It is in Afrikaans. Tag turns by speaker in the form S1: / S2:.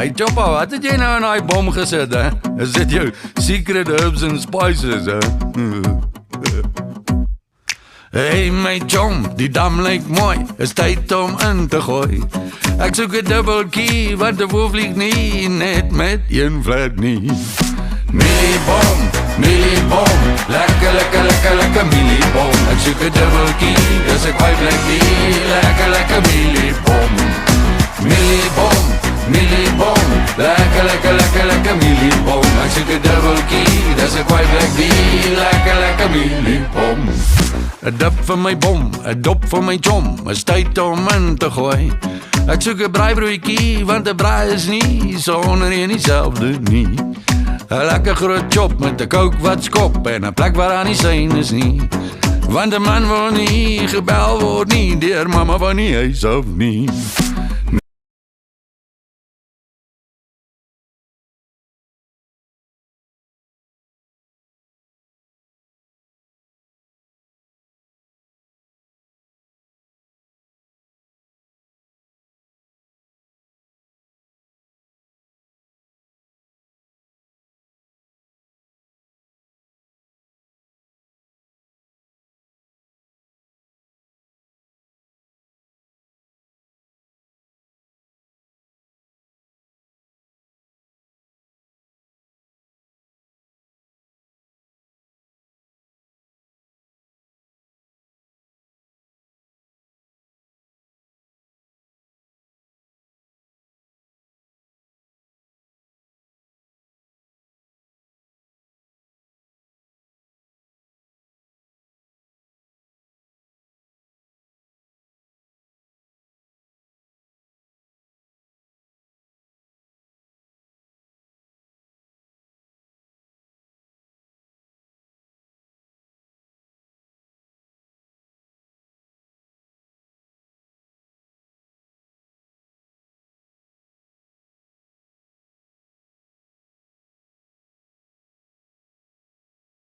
S1: Hey Choppa, wat het jy nou in daai bom gesit, hè? Is dit jou secret herbs and spices, hè? Hey my chom, die dam lyk mooi, is tyd om in te gooi. Ek soek 'n double key, want die wolf vlieg nie net met een vlek nie. Miliebom, lekker, lekker, lekker, lekker miliebom. Ek soek 'n double key, dis ek white black die, lekker, lekker miliebom. Miliebom, lekker, lekker, lekker, lekker miliebom. Ek soek 'n double key, dis ek white black die, lekker, lekker miliebom. 'n dip vir my bom, 'n dop vir my chom, is tyd om in te gooi. Ek soek 'n braaibroodjie, want 'n braai is nie sonder een dieselfde nie. 'n lekker groot chop met 'n coke wat skop en 'n plek waar aan die sein is nie. Want 'n man wil nie gebel word nie deur mamma van die huis af nie.